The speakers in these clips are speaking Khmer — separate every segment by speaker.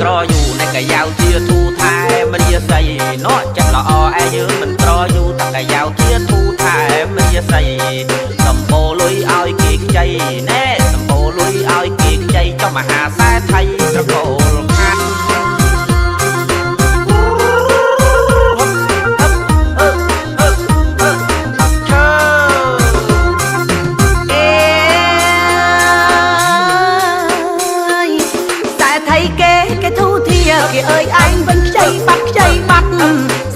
Speaker 1: ក្រយូនៃកាយ៉ាវជាទូថែមរាសីណោះចិត្តល្អឯយើងមិនក្រយូតកាយ៉ាវជាទូថែមរាសីសំពោលុយឲ្យគេខ្ចីណែសំពោលុយឲ្យគេខ្ចីចុះមហាសែថៃត្រកូលខាត់
Speaker 2: គេអើយឯងវិញខ្ចីបាត់ខ្ចីបាត់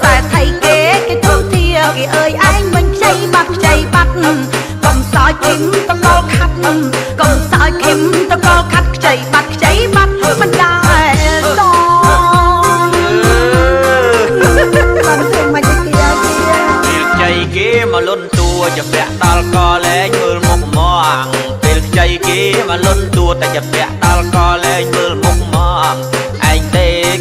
Speaker 2: សែថៃគេទូធាគេអើយឯងវិញខ្ចីបាត់ខ្ចីបាត់កុំសើចឃឹមតកលខាត់កុំសើចឃឹមតកលខាត់ខ្ចីបាត់ខ្ចីបាត់មិនដែរសងបានធ្វើមកជាគេ
Speaker 1: ពេលខ្ចីគេមកលុនតួจะពាក់ដល់កលែងមើលមុខមកពេលខ្ចីគេមកលុនតួតែจะពាក់ដល់កលែងមើលមុខមក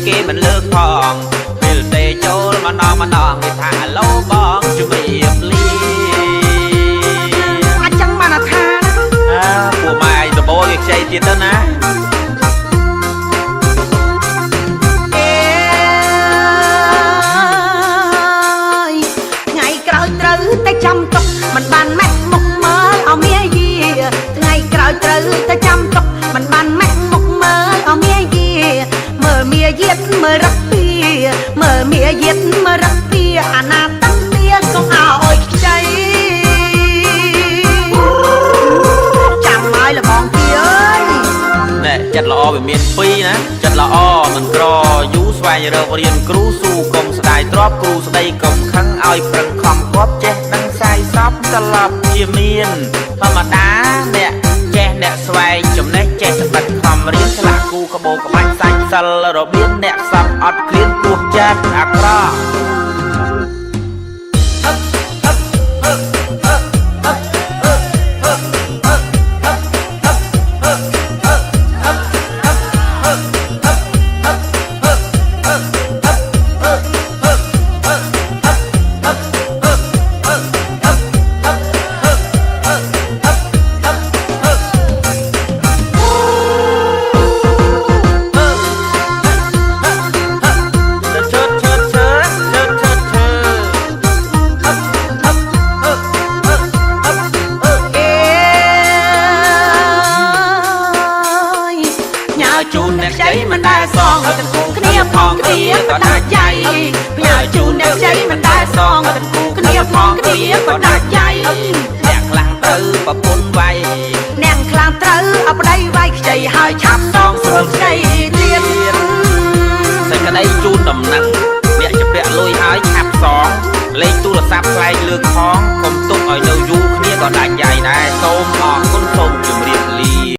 Speaker 1: គេមិនលើកផងពេលទេចូលម្ដងគេថាឡូបងជំរាបលា
Speaker 2: អាចចឹងបានថា
Speaker 1: ពួកម៉ែឯងដបោគេខ្ចីទៀតទៅណា
Speaker 2: ថ្ងៃក្រោយត្រូវតែចាំទុកមិនបានម៉ែមុខមើលឲ្យមាយាថ្ងៃក្រោយត្រូវតែចាំទុកមិនបានម៉ែមុខមើលឲ្យមាយាមើលមាយាទមើលរកពីមើលមាយាទមើលរកពីអាណាតាំងទាកុំឲ្យខ្ចីចាំឲ្យលបងពីអើយ
Speaker 1: ណែចិត្តល្អវាមានពីរណាចិត្តល្អមិនក្រយូស្វែងរករៀនគ្រូស៊ូកុំស្ដាយទ្របគ្រូស្ដីកុំខឹងឲ្យប្រឹងខំគប់ចេះដឹងសាយសពត្រឡប់ជាមានធម្មតាអ្នកចេះអ្នកស្វែងចំណេះចេះស្ដាច់ខំរៀនឆ្លាក់គូក្បោក្បាច់សាច់សិលរបៀបអ្នកសពអត់ឃ្លានពោះចិត្តអាក្រក់ជូនអ្នកខ្ចីមិនដែលសងឲ្យទាំងគូគ្នាផងគ្នាក៏ដាច់ใจផ្ញើជូនអ្នកខ្ចីមិនដែលសងឲ្យទាំងគូគ្នាផងគ្នាក៏ដាច់ใจអ្នកខ្លាំងត្រូវប្រពន្ធវាយអ្នកខ្លាំងត្រូវអប្តីវាយខ្ចីហើយឆាប់សងស្រួលខ្ចីទៀតសេចក្តីជូនដំណឹងអ្នកជាពាក់លុយហើយឆាប់សងលេខទូរស័ព្ទផ្លែកលើកផងកុំទុកឲ្យនៅយូរគ្នាក៏ដាច់ใจដែរសូមអរគុណ